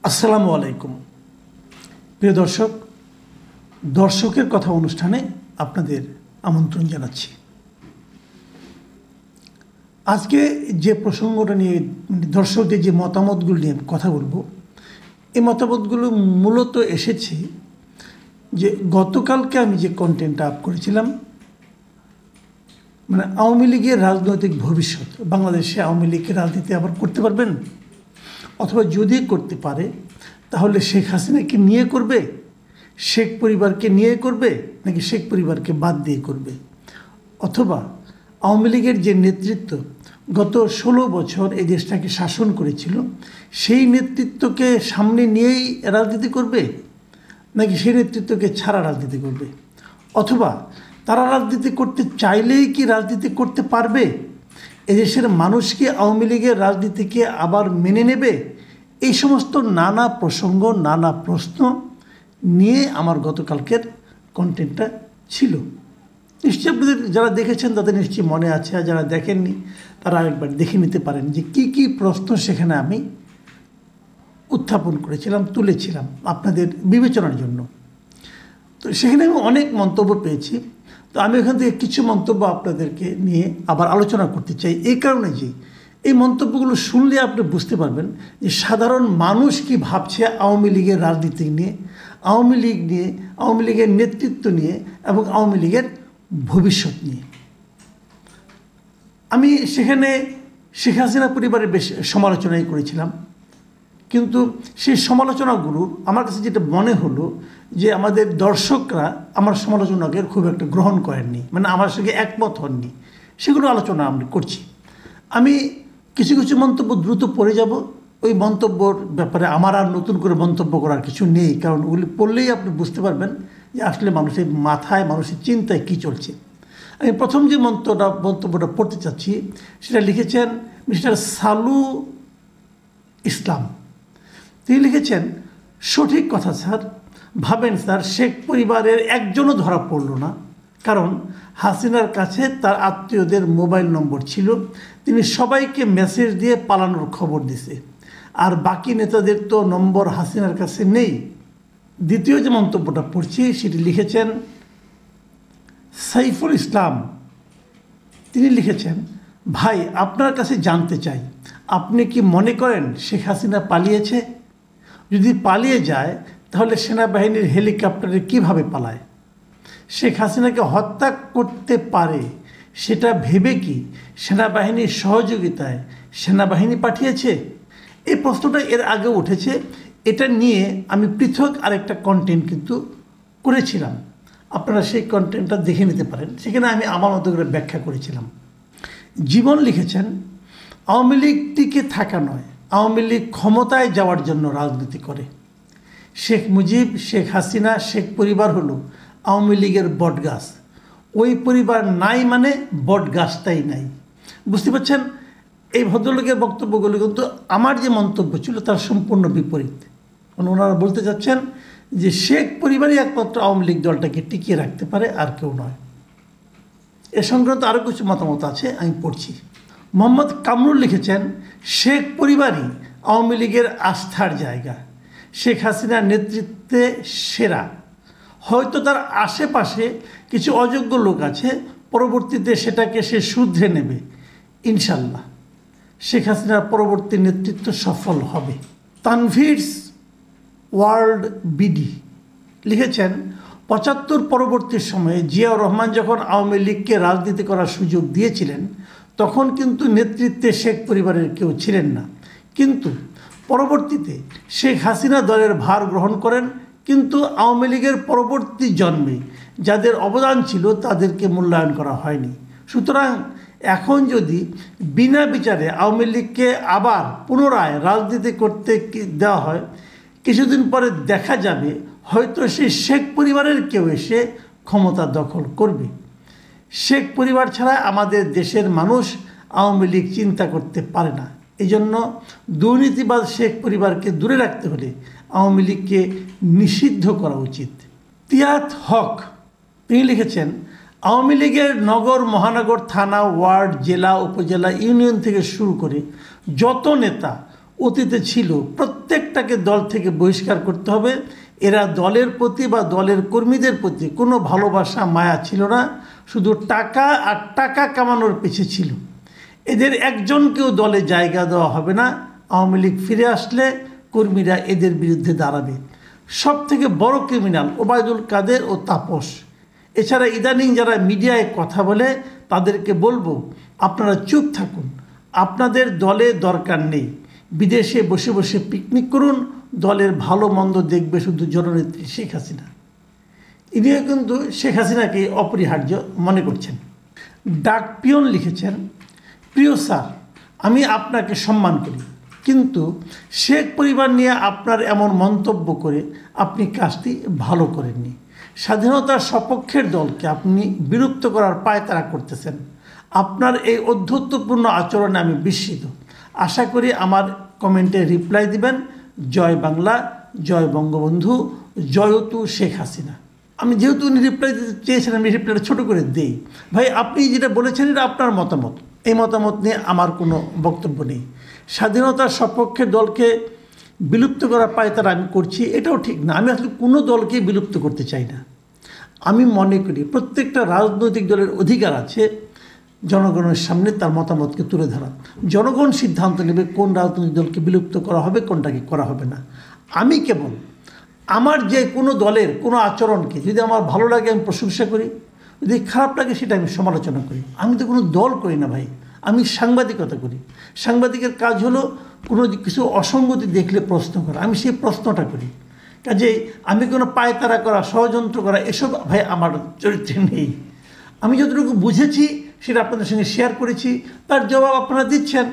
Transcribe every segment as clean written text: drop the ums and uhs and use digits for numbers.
আসসালামু আলাইকুম প্রিয় দর্শক, দর্শকের কথা অনুষ্ঠানে আপনাদের আমন্ত্রণ জানাচ্ছি। আজকে যে প্রসঙ্গটা নিয়ে দর্শকদের যে মতামতগুলো নিয়ে কথা বলবো, এই মতামতগুলো মূলত এসেছে যে গতকালকে আমি যে কন্টেন্টটা আপ করেছিলাম, মানে আওয়ামী লীগের রাজনৈতিক ভবিষ্যৎ, বাংলাদেশে আওয়ামী লীগের রাজনীতি আবার করতে পারবেন, অথবা যদি করতে পারে তাহলে শেখ হাসিনাকে নিয়ে করবে, শেখ পরিবারকে নিয়ে করবে, নাকি শেখ পরিবারকে বাদ দিয়ে করবে, অথবা আওয়ামী লীগের যে নেতৃত্ব গত 16 বছর এই দেশটাকে শাসন করেছিল সেই নেতৃত্বকে সামনে নিয়েই রাজনীতি করবে, নাকি সেই নেতৃত্বকে ছাড়া রাজনীতি করবে, অথবা তারা রাজনীতি করতে চাইলেই কি রাজনীতি করতে পারবে, এদেশের মানুষ কি আওয়ামী লীগের রাজনীতিকে আবার মেনে নেবে? এই সমস্ত নানা প্রসঙ্গ, নানা প্রশ্ন নিয়ে আমার গতকালকের কন্টেন্টটা ছিল। নিশ্চয়ই আপনাদের যারা দেখেছেন তাদের নিশ্চয়ই মনে আছে, আর যারা দেখেননি তারা একবার দেখে নিতে পারেন যে কি প্রশ্ন সেখানে আমি উত্থাপন করেছিলাম, তুলেছিলাম আপনাদের বিবেচনার জন্য। তো সেখানে আমি অনেক মন্তব্য পেয়েছি। তো আমি এখান থেকে কিছু মন্তব্য আপনাদেরকে নিয়ে আবার আলোচনা করতে চাই, এই কারণে যে এই মন্তব্যগুলো শুনলে আপনি বুঝতে পারবেন যে সাধারণ মানুষ কি ভাবছে আওয়ামী লীগের রাজনীতি নিয়ে, আওয়ামী লীগ নিয়ে, আওয়ামী লীগের নেতৃত্ব নিয়ে এবং আওয়ামী লীগের ভবিষ্যৎ নিয়ে। আমি সেখানে শেখ হাসিনা পরিবারের বেশ সমালোচনাই করেছিলাম, কিন্তু সেই সমালোচনাগুলো আমার কাছে যেটা মনে হলো যে আমাদের দর্শকরা আমার সমালোচনাকে খুব একটা গ্রহণ করেননি, মানে আমার সঙ্গে একমত হননি। সেগুলো আলোচনা আমি করছি। আমি কিছু কিছু মন্তব্য দ্রুত পড়ে যাব। ওই মন্তব্যর ব্যাপারে আমার আর নতুন করে মন্তব্য করার কিছু নেই, কারণ ওগুলি পড়লেই আপনি বুঝতে পারবেন যে আসলে মানুষের মাথায়, মানুষের চিন্তায় কী চলছে। আমি প্রথম যে মন্তব্যটা পড়তে চাচ্ছি সেটা লিখেছেন মিস্টার সালু ইসলাম। তিনি লিখেছেন, সঠিক কথা স্যার, ভাবেন স্যার, শেখ পরিবারের একজনও ধরা পড়ল না, কারণ হাসিনার কাছে তার আত্মীয়দের মোবাইল নম্বর ছিল, তিনি সবাইকে মেসেজ দিয়ে পালানোর খবর দিছে, আর বাকি নেতাদের তো নম্বর হাসিনার কাছে নেই। দ্বিতীয় যে মন্তব্যটা পড়ছি সেটি লিখেছেন সাইফুল ইসলাম। তিনি লিখেছেন, ভাই আপনার কাছে জানতে চাই, আপনি কি মনে করেন শেখ হাসিনা পালিয়েছে? যদি পালিয়ে যায় তাহলে সেনাবাহিনীর হেলিকপ্টারে কিভাবে পালায়? শেখ হাসিনাকে হত্যা করতে পারে সেটা ভেবে কি সেনাবাহিনীর সহযোগিতায় সেনাবাহিনী পাঠিয়েছে? এই প্রশ্নটা এর আগে উঠেছে। এটা নিয়ে আমি পৃথক আরেকটা কন্টেন্ট কিন্তু করেছিলাম, আপনারা সেই কন্টেন্টটা দেখে নিতে পারেন। সেখানে আমি আমার মতো করে ব্যাখ্যা করেছিলাম। জীবন লিখেছেন, আওয়ামী লীগ টিকে থাকা নয়, আওয়ামী লীগ ক্ষমতায় যাওয়ার জন্য রাজনীতি করে। শেখ মুজিব, শেখ হাসিনা, শেখ পরিবার হলো আওয়ামী লীগের বটগাছ। ওই পরিবার নাই মানে বটগাছটাই নাই। বুঝতে পারছেন? এই ভদ্রলোকের বক্তব্যগুলো কিন্তু আমার যে মন্তব্য ছিল তার সম্পূর্ণ বিপরীত। ওনারা বলতে চাচ্ছেন যে শেখ পরিবারই একমাত্র আওয়ামী লীগ দলটাকে টিকিয়ে রাখতে পারে, আর কেউ নয়। এ সংক্রান্ত আরও কিছু মতামত আছে, আমি পড়ছি। মোহাম্মদ কামরুল লিখেছেন, শেখ পরিবারই আওয়ামী লীগের আস্থার জায়গা, শেখ হাসিনার নেতৃত্বে সেরা। হয়তো তার আশেপাশে কিছু অযোগ্য লোক আছে, পরবর্তীতে সেটাকে সে শুধরে নেবে ইনশাল্লাহ। শেখ হাসিনার পরবর্তী নেতৃত্ব সফল হবে। তানভীরস ওয়ার্ল্ড বিডি লিখেছেন, 75 পরবর্তী সময়ে জিয়াউর রহমান যখন আওয়ামী লীগকে রাজনীতি করার সুযোগ দিয়েছিলেন তখন কিন্তু নেতৃত্বে শেখ পরিবারের কেউ ছিলেন না, কিন্তু পরবর্তীতে শেখ হাসিনা দলের ভার গ্রহণ করেন, কিন্তু আওয়ামী লীগের পরবর্তী জন্মে যাদের অবদান ছিল তাদেরকে মূল্যায়ন করা হয়নি। সুতরাং এখন যদি বিনা বিচারে আওয়ামী লীগকে আবার পুনরায় রাজনীতি করতে দেওয়া হয়, কিছুদিন পরে দেখা যাবে হয়তো সেই শেখ পরিবারের কেউ এসে ক্ষমতা দখল করবে। শেখ পরিবার ছাড়া আমাদের দেশের মানুষ আওয়ামী লীগ চিন্তা করতে পারে না। এই জন্য দুর্নীতিবাদ শেখ পরিবারকে দূরে রাখতে হলে আওয়ামী লীগকে নিষিদ্ধ করা উচিত। তিয়াত হক তিনি লিখেছেন, আওয়ামী লীগের নগর, মহানগর, থানা, ওয়ার্ড, জেলা, উপজেলা, ইউনিয়ন থেকে শুরু করে যত নেতা অতীতে ছিল, প্রত্যেকটাকে দল থেকে বহিষ্কার করতে হবে। এরা দলের প্রতি বা দলের কর্মীদের প্রতি কোনো ভালোবাসা মায়া ছিল না, শুধু টাকা আর টাকা কামানোর পিছে ছিল। এদের একজনকেও দলে জায়গা দেওয়া হবে না। আওয়ামী লীগ ফিরে আসলে কর্মীরা এদের বিরুদ্ধে দাঁড়াবে। সব থেকে বড় ক্রিমিনাল ওবায়দুল কাদের ও তাপস। এছাড়া ইদানিং যারা মিডিয়ায় কথা বলে তাদেরকে বলবো, আপনারা চুপ থাকুন, আপনাদের দলে দরকার নেই। বিদেশে বসে বসে পিকনিক করুন, দলের ভালো মন্দ দেখবে শুধু জননেত্রী শেখ হাসিনা। ইনিও কিন্তু শেখ হাসিনাকে অপরিহার্য মনে করছেন। ডাক পিয়ন লিখেছেন, প্রিয় স্যার, আমি আপনাকে সম্মান করি, কিন্তু শেখ পরিবার নিয়ে আপনার এমন মন্তব্য করে আপনি কাজটি ভালো করেননি। স্বাধীনতার সপক্ষের দলকে আপনি বিলুপ্ত করার পায়তারা করতেছেন। আপনার এই অধ্যত্বপূর্ণ আচরণে আমি বিস্মিত। আশা করি আমার কমেন্টে রিপ্লাই দিবেন। জয় বাংলা, জয় বঙ্গবন্ধু, জয়তু শেখ হাসিনা। আমি যেহেতু উনি রিপ্লাই দিতে চেয়েছেন, আমি রিপ্লাইটা ছোটো করে দেই। ভাই, আপনি যেটা বলেছেন এটা আপনার মতামত, এই মতামত নিয়ে আমার কোনো বক্তব্য নেই। স্বাধীনতার সপক্ষে দলকে বিলুপ্ত করার পায়তারা আমি করছি, এটাও ঠিক না। আমি আসলে কোনো দলকে বিলুপ্ত করতে চাই না। আমি মনে করি প্রত্যেকটা রাজনৈতিক দলের অধিকার আছে জনগণের সামনে তার মতামতকে তুলে ধরা। জনগণ সিদ্ধান্ত নেবে কোন রাজনৈতিক দলকে বিলুপ্ত করা হবে, কোনটাকে করা হবে না। আমি কেবল আমার যে কোনো দলের কোনো আচরণকে যদি আমার ভালো লাগে আমি প্রশংসা করি, যদি খারাপ লাগে সেটা আমি সমালোচনা করি। আমি তো কোনো দল করি না ভাই, আমি সাংবাদিকতা করি। সাংবাদিকের কাজ হলো কোনো কিছু অসঙ্গতি দেখলে প্রশ্ন করা, আমি সেই প্রশ্নটা করি। কাজেই আমি কোনো পায়তারা করা, ষড়যন্ত্র করা এসব ভাই আমার চরিত্রে নেই। আমি যতটুকু বুঝেছি সেটা আপনাদের সঙ্গে শেয়ার করেছি, তার জবাব আপনারা দিচ্ছেন।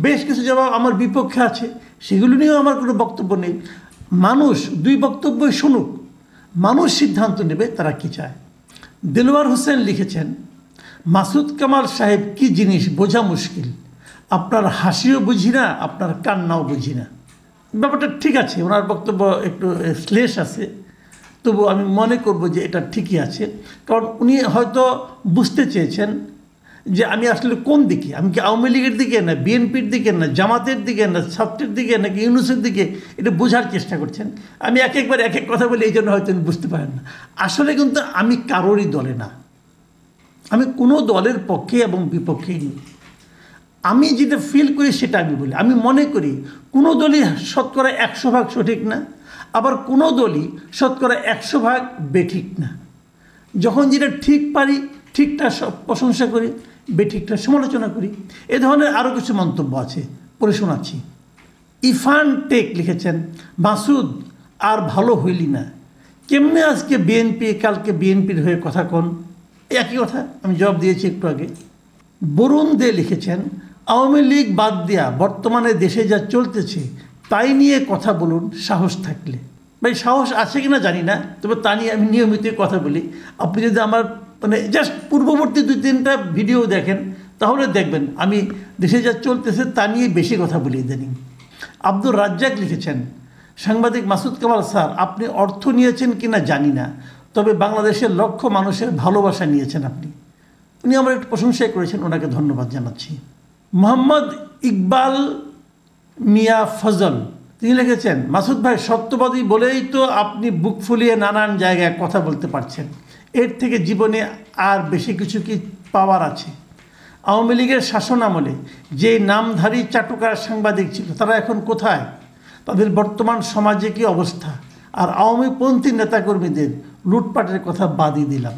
বেশ কিছু জবাব আমার বিপক্ষে আছে, সেগুলো নিয়েও আমার কোনো বক্তব্য নেই। মানুষ দুই বক্তব্যই শুনুক, মানুষ সিদ্ধান্ত নেবে তারা কী চায়। দেলোয়ার হোসেন লিখেছেন, মাসুদ কামাল সাহেব কি জিনিস বোঝা মুশকিল, আপনার হাসিও বুঝি না, আপনার কান্নাও বুঝি না। ব্যাপারটা ঠিক আছে, ওনার বক্তব্য একটু শ্লেষ আছে, তবু আমি মনে করব যে এটা ঠিকই আছে। কারণ উনি হয়তো বুঝতে চেয়েছেন যে আমি আসলে কোন দিকে, আমি কি আওয়ামী লীগের দিকে, না বিএনপির দিকে, না জামাতের দিকে, না ছাত্রের দিকে, নাকি ইউনুসের দিকে, এটা বোঝার চেষ্টা করছেন। আমি এক একবার এক এক কথা বলি, এই জন্য হয়তো উনি বুঝতে পারেন না। আসলে কিন্তু আমি কারোরই দলে না, আমি কোনো দলের পক্ষে এবং বিপক্ষেই নেই। আমি যেটা ফিল করি সেটা আমি বলি। আমি মনে করি কোনো দলই শতকরা 100% সঠিক না, আবার কোনো দলই শতকরা 100% বেঠিক না। যখন যেটা ঠিক পারি ঠিকটা প্রশংসা করি, বেঠিকটা সমালোচনা করি। এ ধরনের আরও কিছু মন্তব্য আছে, পড়ে শোনাচ্ছি। ইরফান টেক লিখেছেন, মাসুদ আর ভালো হইলি না, কেমনে আজকে বিএনপি কালকে বিএনপির হয়ে কথা কন, একই কথা আমি জবাব দিয়েছি একটু আগে। বরুণ দে লিখেছেন, আওয়ামী লীগ বাদ দেয়া বর্তমানে দেশে যা চলতেছে তাই নিয়ে কথা বলুন সাহস থাকলে। ভাই, সাহস আছে কিনা জানি না, তবে তা নিয়ে আমি নিয়মিত কথা বলি। আপনি যদি আমার জাস্ট পূর্ববর্তী 2-3টা ভিডিও দেখেন তাহলে দেখবেন আমি দেশে যা চলতেছে তা নিয়ে বেশি কথা বলি ইদানিং। আব্দুর রাজ্জাক লিখেছেন, সাংবাদিক মাসুদ কামাল স্যার, আপনি অর্থ নিয়েছেন কিনা জানি না, তবে বাংলাদেশের লক্ষ মানুষের ভালোবাসা নিয়েছেন আপনি। উনি আমার একটু প্রশংসাই করেছেন, ওনাকে ধন্যবাদ জানাচ্ছি। মোহাম্মদ ইকবাল মিয়া ফজল তিনি লিখেছেন, মাসুদ ভাই সত্যবাদী বলেই তো আপনি বুক ফুলিয়ে নানান জায়গায় কথা বলতে পারছেন, এর থেকে জীবনে আর বেশি কিছু কি পাওয়ার আছে? আওয়ামী লীগের শাসন আমলে যে নামধারী চাটুকার সাংবাদিক ছিল তারা এখন কোথায়? তাদের বর্তমান সমাজে কি অবস্থা? আর আওয়ামীপন্থী নেতাকর্মীদের লুটপাটের কথা বাদই দিলাম।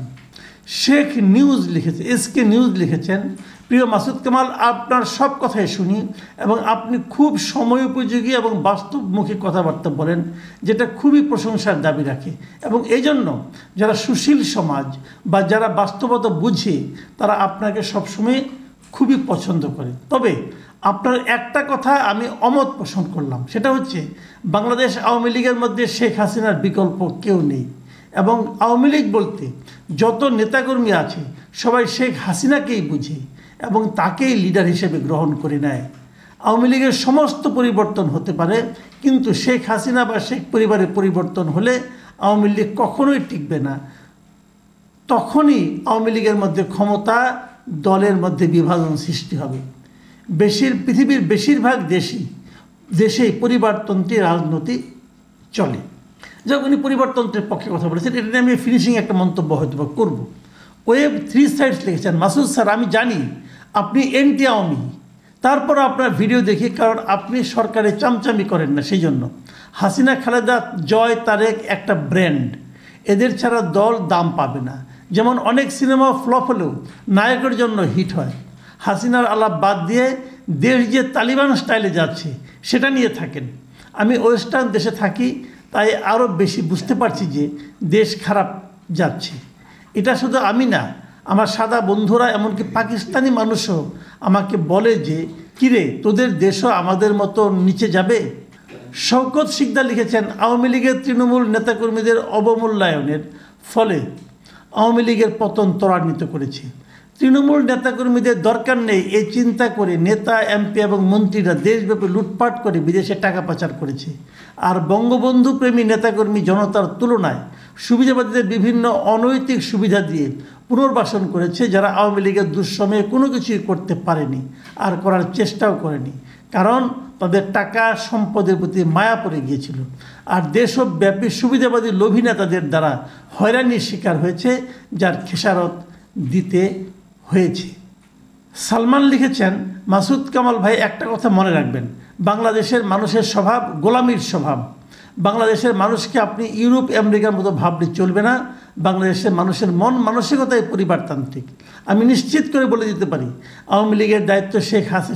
শেখ নিউজ লিখেছে, এসকে নিউজ লিখেছেন, প্রিয় মাসুদ কামাল, আপনার সব কথাই শুনি এবং আপনি খুব সময়োপযোগী এবং বাস্তবমুখী কথাবার্তা বলেন, যেটা খুবই প্রশংসার দাবি রাখে। এবং এই জন্য যারা সুশীল সমাজ বা যারা বাস্তবতা বুঝে তারা আপনাকে সবসময় খুবই পছন্দ করে। তবে আপনার একটা কথা আমি অমত পোষণ করলাম, সেটা হচ্ছে বাংলাদেশ আওয়ামী লীগের মধ্যে শেখ হাসিনার বিকল্প কেউ নেই। এবং আওয়ামী লীগ বলতে যত নেতাকর্মী আছে সবাই শেখ হাসিনাকেই বুঝে এবং তাকেই লিডার হিসেবে গ্রহণ করে নেয়। আওয়ামী লীগের সমস্ত পরিবর্তন হতে পারে, কিন্তু শেখ হাসিনা বা শেখ পরিবারের পরিবর্তন হলে আওয়ামী লীগ কখনোই টিকবে না। তখনই আওয়ামী লীগের মধ্যে ক্ষমতা, দলের মধ্যে বিভাজন সৃষ্টি হবে। পৃথিবীর বেশিরভাগ দেশই দেশে পরিবারতন্ত্রী রাজনীতি চলে। যখন উনি পরিবারতন্ত্রের পক্ষে কথা বলেছেন, এটা নিয়ে আমি ফিনিশিং একটা মন্তব্য হয়তো বা করবো। ওয়েব 3 সাইডস লিখেছেন, মাসুদ স্যার আমি জানি আপনি এন্টি আওয়ামী, তারপর আপনার ভিডিও দেখি, কারণ আপনি সরকারে চামচামি করেন না, সেই জন্য। হাসিনা খালেদা জয় তারেক একটা ব্র্যান্ড, এদের ছাড়া দল দাম পাবে না। যেমন অনেক সিনেমা ফ্লপ হলেও নায়কের জন্য হিট হয়। হাসিনার আলাপ বাদ দিয়ে দেশ যে তালিবান স্টাইলে যাচ্ছে সেটা নিয়ে থাকেন। আমি ওয়েস্টার্ন দেশে থাকি, তাই আরও বেশি বুঝতে পারছি যে দেশ খারাপ যাচ্ছে। এটা শুধু আমি না, আমার সাদা বন্ধুরা, এমনকি পাকিস্তানি মানুষও আমাকে বলে যে কিরে তোদের দেশও আমাদের মতো নিচে যাবে। শওকত শিকদার লিখেছেন, আওয়ামী লীগের তৃণমূল নেতাকর্মীদের অবমূল্যায়নের ফলে আওয়ামী লীগের পতন ত্বরান্বিত করেছে। তৃণমূল নেতাকর্মীদের দরকার নেই এই চিন্তা করে নেতা, এমপি এবং মন্ত্রীরা দেশব্যাপী লুটপাট করে বিদেশে টাকা পাচার করেছে। আর বঙ্গবন্ধু প্রেমী নেতাকর্মী জনতার তুলনায় সুবিধাবাদীদের বিভিন্ন অনৈতিক সুবিধা দিয়ে পুনর্বাসন করেছে, যারা আওয়ামী লীগের দুঃসময়ে কোনো কিছুই করতে পারেনি আর করার চেষ্টাও করেনি, কারণ তাদের টাকা সম্পদের প্রতি মায়া পড়ে গিয়েছিল। আর দেশব্যাপী সুবিধাবাদী লোভী নেতাদের দ্বারা হয়রানির শিকার হয়েছে, যার খেসারত দিতে হয়েছে। সালমান লিখেছেন, মাসুদ কামাল ভাই একটা কথা মনে রাখবেন, বাংলাদেশের মানুষের স্বভাব গোলামির স্বভাব। বাংলাদেশের মানুষকে আপনি ইউরোপ আমেরিকার মতো ভাবলে চলবে না। বাংলাদেশের মানুষের মন মানসিকতাই পরিবারতান্ত্রিক। আমি নিশ্চিত করে বলে দিতে পারি, আওয়ামী লীগের দায়িত্ব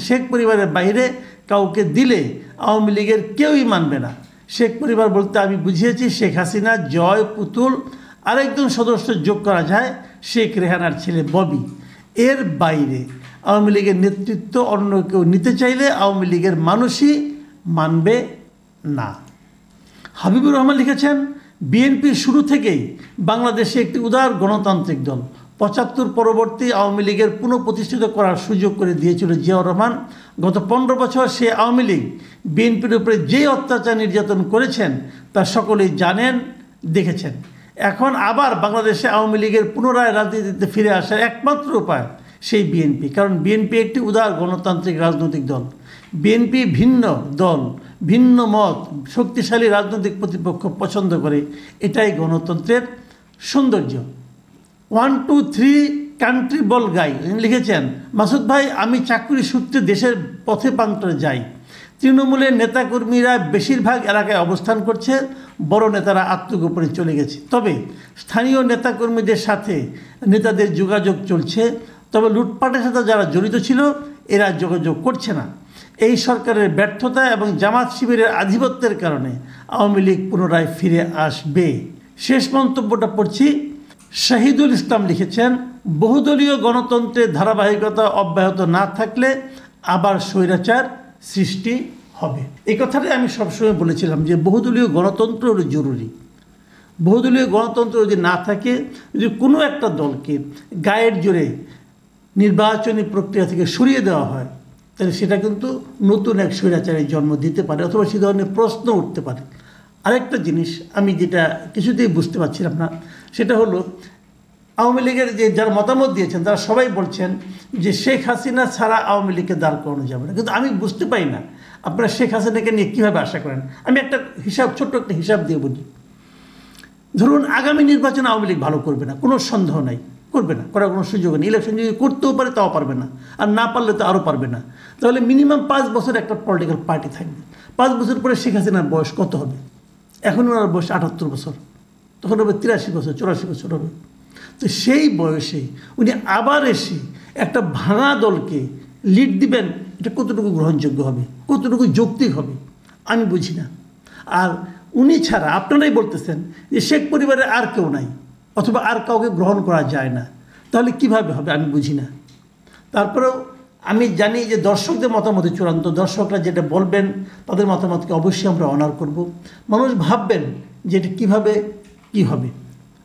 শেখ পরিবারের বাইরে কাউকে দিলে আওয়ামী লীগের কেউই মানবে না। শেখ পরিবার বলতে আমি বুঝিয়েছি শেখ হাসিনা, জয়, পুতুল, আরেকজন সদস্য যোগ করা যায় শেখ রেহানার ছেলে ববি। এর বাইরে আওয়ামী লীগের নেতৃত্ব অন্য কেউ নিতে চাইলে আওয়ামী লীগের মানুষই মানবে না। হাবিবুর রহমান লিখেছেন, বিএনপি শুরু থেকেই বাংলাদেশে একটি উদার গণতান্ত্রিক দল। ৭৫ পরবর্তী আওয়ামী লীগের পুনঃপ্রতিষ্ঠিত করার সুযোগ করে দিয়েছিল জিয়াউর রহমান। গত ১৫ বছর সে আওয়ামী লীগ বিএনপির উপরে যে অত্যাচার নির্যাতন করেছেন তা সকলেই জানেন, দেখেছেন। এখন আবার বাংলাদেশে আওয়ামী লীগের পুনরায় রাজনীতিতে ফিরে আসার একমাত্র উপায় সেই বিএনপি, কারণ বিএনপি একটি উদার গণতান্ত্রিক রাজনৈতিক দল। বিএনপি ভিন্ন দল, ভিন্ন মত, শক্তিশালী রাজনৈতিক প্রতিপক্ষ পছন্দ করে, এটাই গণতন্ত্রের সৌন্দর্য। 1 2 3 কান্ট্রি বল গাই লিখেছেন, মাসুদ ভাই আমি চাকরি সূত্রে দেশের পথে প্রান্তরে যাই। তৃণমূলের নেতাকর্মীরা বেশিরভাগ এলাকায় অবস্থান করছে, বড় নেতারা আত্মগোপনে চলে গেছে। তবে স্থানীয় নেতাকর্মীদের সাথে নেতাদের যোগাযোগ চলছে, তবে লুটপাটের সাথে যারা জড়িত ছিল এরা যোগাযোগ করছে না। এই সরকারের ব্যর্থতা এবং জামাত শিবিরের আধিপত্যের কারণে আওয়ামী লীগ পুনরায় ফিরে আসবে। শেষ মন্তব্যটা পড়ছি। শাহিদুল ইসলাম লিখেছেন, বহুদলীয় গণতন্ত্রের ধারাবাহিকতা অব্যাহত না থাকলে আবার স্বৈরাচার সৃষ্টি হবে। এই কথাটাই আমি সবসময় বলেছিলাম যে বহুদলীয় গণতন্ত্র হলো জরুরি। বহুদলীয় গণতন্ত্র যদি না থাকে, যদি কোনো একটা দলকে গায়ের জোরে নির্বাচনী প্রক্রিয়া থেকে সরিয়ে দেওয়া হয়, তাহলে সেটা কিন্তু নতুন এক স্বৈরাচারের জন্ম দিতে পারে, অথবা সে ধরনের প্রশ্ন উঠতে পারে। আরেকটা জিনিস আমি যেটা কিছুতেই বুঝতে পারছিলাম না, সেটা হলো আওয়ামী লীগের যে যারা মতামত দিয়েছেন তারা সবাই বলছেন যে শেখ হাসিনা ছাড়া আওয়ামী লীগকে দাঁড় করানো যাবে না। কিন্তু আমি বুঝতে পারি না আপনারা শেখ হাসিনাকে নিয়ে কীভাবে আশা করেন। আমি একটা ছোট্ট একটা হিসাব দিয়ে বলি। ধরুন আগামী নির্বাচনে আওয়ামী লীগ ভালো করবে না, কোনো সন্দেহ নাই, করবে না, করার কোনো সুযোগ নেই। ইলেকশন যদি করতেও পারে তাও পারবে না, আর না পারলে তো আরও পারবে না। তাহলে মিনিমাম 5 বছর একটা পলিটিক্যাল পার্টি থাকবে। 5 বছর পরে শেখ হাসিনার বয়স কত হবে? এখন ওনার বয়স 78 বছর, তখন হবে 83 বছর, 84 বছর হবে। তো সেই বয়সে উনি আবার এসে একটা ভাঙা দলকে লিড দিবেন, এটা কতটুকু গ্রহণযোগ্য হবে, কতটুকু যৌক্তিক হবে আমি বুঝি না। আর উনি ছাড়া আপনারাই বলতেছেন যে শেখ পরিবারের আর কেউ নাই, অথবা আর কাউকে গ্রহণ করা যায় না, তাহলে কিভাবে হবে আমি বুঝি না। তারপরেও আমি জানি যে দর্শকদের মতামত চূড়ান্ত, দর্শকরা যেটা বলবেন তাদের মতামতকে অবশ্যই আমরা অনার করব। মানুষ ভাববেন যে এটা কীভাবে কী হবে,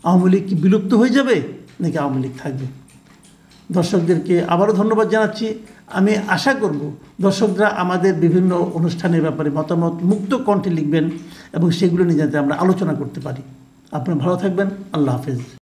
আওয়ামী লীগ কি বিলুপ্ত হয়ে যাবে নাকি আওয়ামী লীগ থাকবে। দর্শকদেরকে আবারও ধন্যবাদ জানাচ্ছি। আমি আশা করব দর্শকরা আমাদের বিভিন্ন অনুষ্ঠানের ব্যাপারে মতামত মুক্ত কণ্ঠে লিখবেন এবং সেগুলো নিয়ে যাতে আমরা আলোচনা করতে পারি। আপনারা ভালো থাকবেন। আল্লাহ হাফেজ।